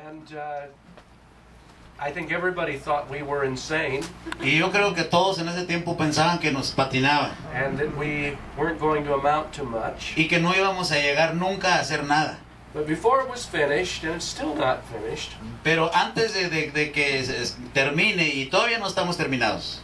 And I think everybody thought we were insane. Y yo creo que todos en ese tiempo pensaban que nos patinaban. And that we weren't going to amount to much. Y que no íbamos a llegar nunca a hacer nada. But before it was finished, and it's still not finished. Pero antes de que termine, y todavía no estamos terminados.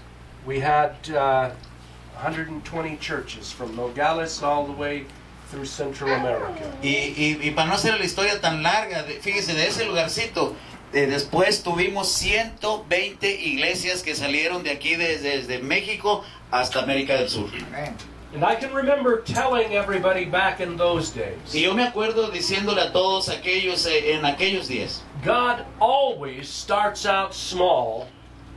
We had 120 churches from Nogales all the way through Central America. Y para no hacer la historia tan larga, fíjese, de ese lugarcito, después tuvimos 120 iglesias que salieron de aquí desde México hasta América del Sur. And I can remember telling everybody back in those days. Y yo me acuerdo diciéndole a todos aquellos en aquellos días. God always starts out small.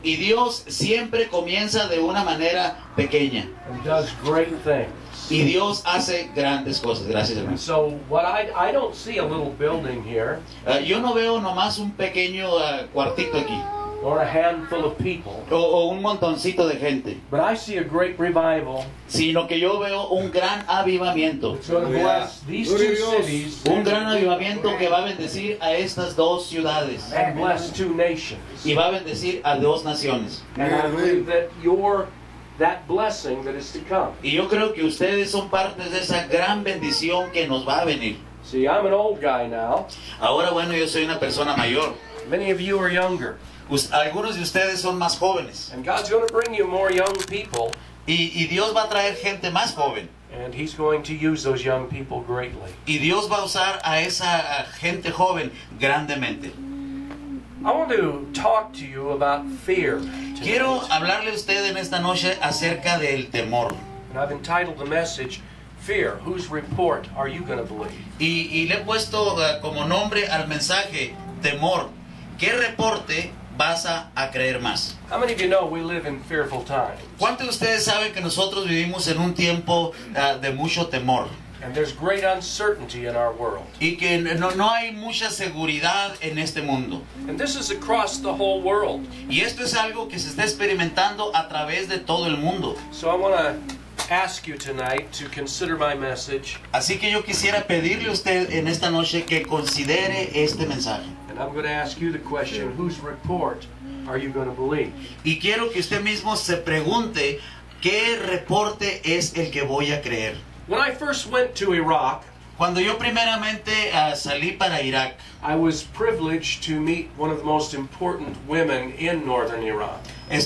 Y Dios siempre comienza de una manera pequeña. And does great things. Y Dios hace grandes cosas. Gracias, hermano. So what I don't see a little building here. Yo no veo nomás un pequeño cuartito aquí. Or a handful of people. O un montoncito de gente. But I see a great revival. Sino que yo veo un gran avivamiento. It's going to bless these two cities. Un gran avivamiento que va a bendecir a estas dos ciudades. And bless two nations. Y va a bendecir a dos naciones. And I believe that you're that blessing that is to come. Y yo creo que ustedes son partes de esa gran bendición que nos va a venir. See, I'm an old guy now. Ahora, bueno, yo soy una persona mayor. Many of you are younger. Algunos de ustedes son más jóvenes. And God's going to bring you more young people. Y Dios va a traer gente más joven. And He's going to use those young people greatly. Y Dios va a usar a esa gente joven grandemente. I want to talk to you about fear. Quiero hablarle a usted en esta noche acerca del temor. And I've entitled the message, Fear. Whose report are you going to believe? Y le he puesto como nombre al mensaje, temor. ¿Qué reporte vas a creer más? How many of you know we live in fearful times? ¿Cuántos de ustedes saben que nosotros vivimos en un tiempo de mucho temor? And there's great uncertainty in our world. Y que no hay mucha seguridad en este mundo. And this is across the whole world. Y esto es algo que se está experimentando a través de todo el mundo. So I want to ask you tonight to consider my message. Así que yo quisiera pedirle a usted en esta noche que considere este mensaje. And I'm going to ask you the question, whose report are you going to believe? Y quiero que usted mismo se pregunte, ¿qué reporte es el que voy a creer? When I first went to Iraq, cuando yo primeramente salí para Irak, I was privileged to meet one of the most important women in northern Iraq.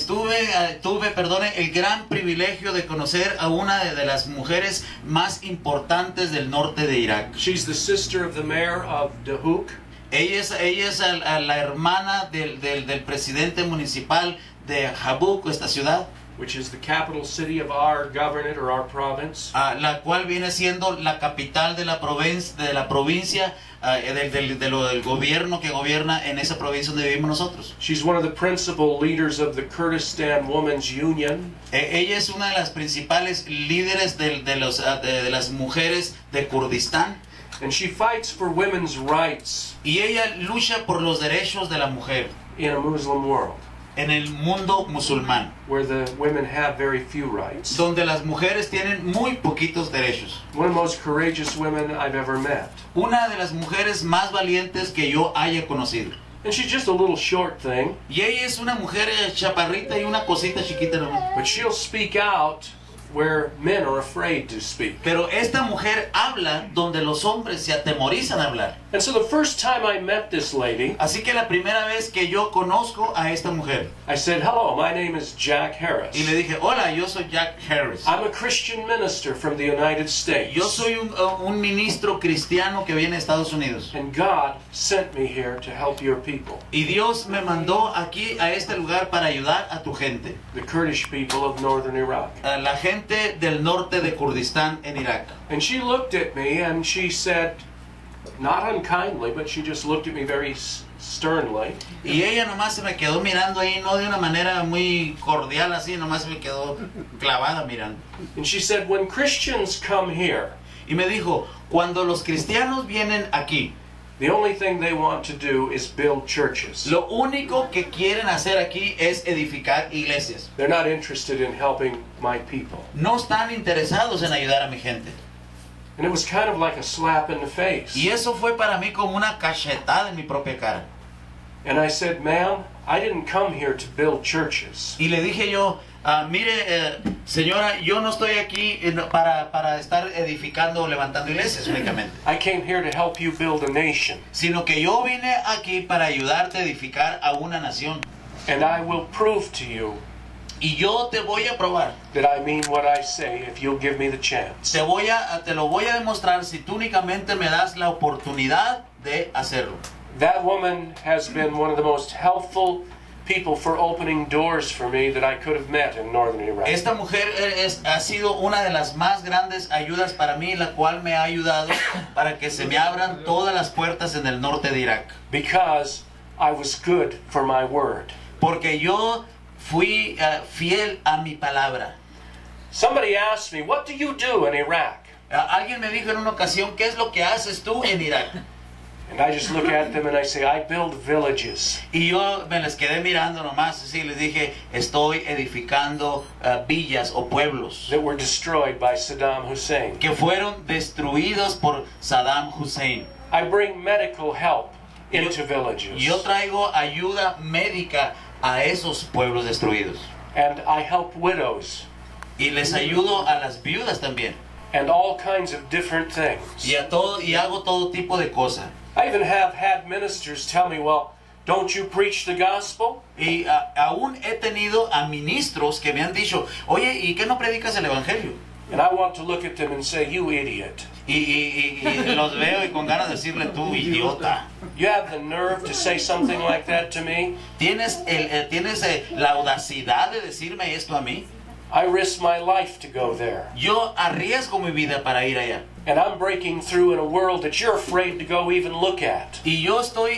Tuve el gran privilegio de conocer a una de las mujeres más importantes del norte de Irak. She's the sister of the mayor of Dahuk. Ella es la hermana del presidente municipal de Habuk, esta ciudad. Which is the capital city of our governorate or our province. La cual viene siendo la capital de la provincia del gobierno que gobierna en esa provincia donde vivimos nosotros. She's one of the principal leaders of the Kurdistan Women's Union. Ella es una de las principales líderes de las mujeres de Kurdistán. And she fights for women's rights. Y ella lucha por los derechos de la mujer. In a Muslim world. En el mundo musulmán, where the women have very few rights. Donde las mujeres tienen muy poquitos derechos. One of the most courageous women I've ever met. Una de las mujeres más valientes que yo haya conocido. And she's just a little short thing. Y ella es una mujer chaparrita y una cosita chiquita nomás. But she'll speak out where men are afraid to speak. Pero esta mujer habla donde los hombres se atemorizan a hablar. And so the first time I met this lady, así que la primera vez que yo conozco a esta mujer, I said, "Hello, my name is Jack Harris." Y le dije, hola, yo soy Jack Harris. I'm a Christian minister from the United States. Yo soy un ministro cristiano que viene de Estados Unidos. And God sent me here to help your people. Y Dios me mandó aquí a este lugar para ayudar a tu gente. The Kurdish people of northern Iraq. La gente del norte de Kurdistán en Irak. And she looked at me and she said, not unkindly, but she just looked at me very sternly. Y ella nomás se me quedó mirando ahí, no de una manera muy cordial así, nomás se me quedó clavada mirando. And she said, when Christians come here, y me dijo, cuando los cristianos vienen aquí, the only thing they want to do is build churches. Lo único que quieren hacer aquí es edificar iglesias. They're not interested in helping my people. No están interesados en ayudar a mi gente. And it was kind of like a slap in the face. Y eso fue para mí como una cachetada en mi propia cara. And I said, ma'am, I didn't come here to build churches. Y le dije yo, mire, señora, yo no estoy aquí para estar edificando o levantando iglesias únicamente. I came here to help you build a nation. Sino que yo vine aquí para ayudarte a edificar a una nación. And I will prove to you Y yo te voy a probar. that I mean what I say if you'll give me the chance. Te lo voy a demostrar si tú únicamente me das la oportunidad de hacerlo. That woman has been one of the most helpful people for opening doors for me that I could have met in northern Iraq. Esta mujer ha sido una de las más grandes ayudas para mí, la cual me ha ayudado para que se me abran todas las puertas en el norte de Irak. Because I was good for my word. Porque yo fui fiel a mi palabra. Somebody asked me, what do you do in Iraq? Alguien me dijo en una ocasión, ¿qué es lo que haces tú en Irak? And I just look at them and I say, I build villages. Y yo me les quedé mirando nomás así, les dije, estoy edificando villas o pueblos That were destroyed by Saddam Hussein. que fueron destruidos por Saddam Hussein. I bring medical help into villages. Yo traigo ayuda médica a esos pueblos destruidos. And I help widows. Y les ayudo a las viudas también. And all kinds of different things. Y hago todo tipo de cosas. I even have had ministers tell me, well, don't you preach the gospel? Y aún he tenido a ministros que me han dicho, oye, ¿y qué no predicas el evangelio? And I want to look at them and say, you idiot. Y los veo y con ganas de decirle, tú idiota. You have the nerve to say something like that to me? ¿Tienes la audacidad de decirme esto a mí? I risk my life to go there. Yo arriesgo mi vida para ir allá. And I'm breaking through in a world that you're afraid to go even look at. Y yo estoy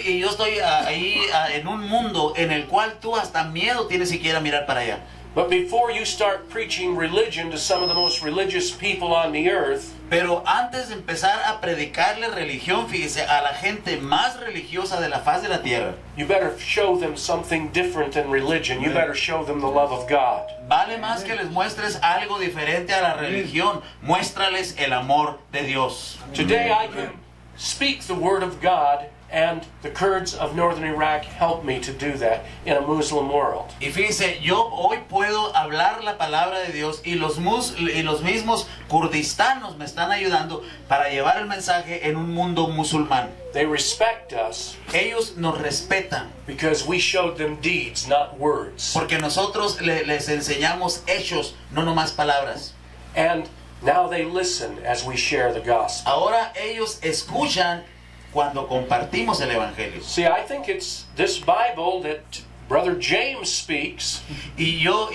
ahí en un mundo en el cual tú hasta miedo tienes siquiera mirar para allá. But before you start preaching religion to some of the most religious people on the earth, Pero antes de empezar a predicarle religión, fíjese, a la gente más religiosa de la faz de la tierra, you better show them something different than religion. You better show them the love of God. vale más que les muestres algo diferente a la religión. Muéstrales el amor de Dios. Today I can speak the word of God, and the Kurds of northern Iraq help me to do that in a Muslim world. Y fíjense, yo hoy puedo hablar la palabra de Dios y los mismos kurdistanos me están ayudando para llevar el mensaje en un mundo musulmán. They respect us Ellos nos respetan because we showed them deeds, not words. porque nosotros les enseñamos hechos, no nomás palabras. And now they listen as we share the gospel. Ahora ellos escuchan cuando compartimos el evangelio. See, I think it's this Bible that Brother James speaks, Y yo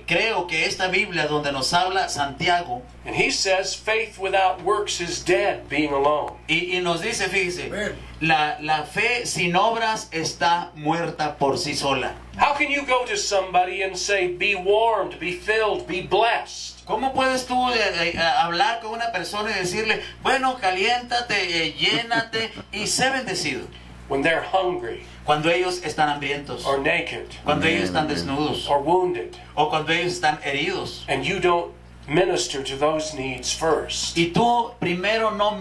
creo que esta Biblia donde nos habla Santiago and he says faith without works is dead, being alone. y nos dice, fíjese, la fe sin obras está muerta por sí sola. How can you go to somebody and say, be warmed, be filled, be blessed? ¿Cómo puedes tú hablar con una persona y decirle, bueno, caliéntate, llénate y sé bendecido? When they're hungry Cuando ellos están hambrientos, or naked cuando ellos están desnudos or wounded, o cuando ellos están heridos. and you don't minister to those needs first. Y tú primero no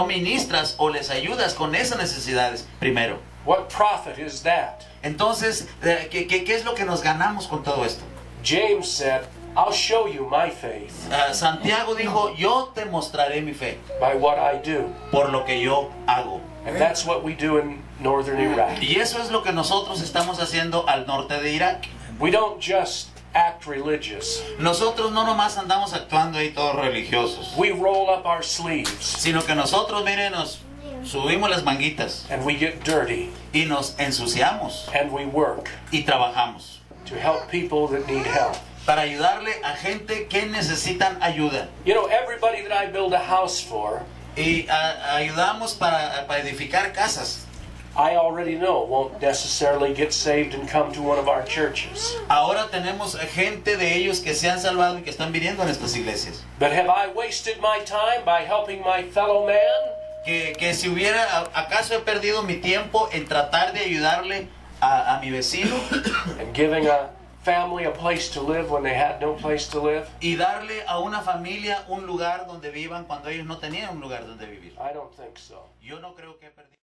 ministras o les ayudas con esas necesidades primero. What profit is that? Entonces, ¿qué es lo que nos ganamos con todo esto? James said, I'll show you my faith Santiago dijo, yo te mostraré mi fe by what I do. por lo que yo hago. And that's what we do in northern Iraq. Y eso es lo que nosotros estamos haciendo al norte de Irak. We don't just act religious. Nosotros no nomás andamos actuando ahí todos religiosos, We roll up our sleeves sino que nosotros, miren, nos subimos las manguitas and we get dirty y nos ensuciamos and we work y trabajamos to help people that need help. para ayudarle a gente que necesitan ayuda. You know, everybody that I build a house for, Y ayudamos para edificar casas. I already know won't necessarily get saved and come to one of our churches. Ahora tenemos gente de ellos que se han salvado y que están viniendo en estas iglesias. But have I wasted my time by helping my fellow man? Que si ¿acaso he perdido mi tiempo en tratar de ayudarle a mi vecino And giving a family a place to live when they had no place to live? y darle a una familia un lugar donde vivan cuando ellos no tenían un lugar donde vivir? I don't think so. Yo no creo que he perdido.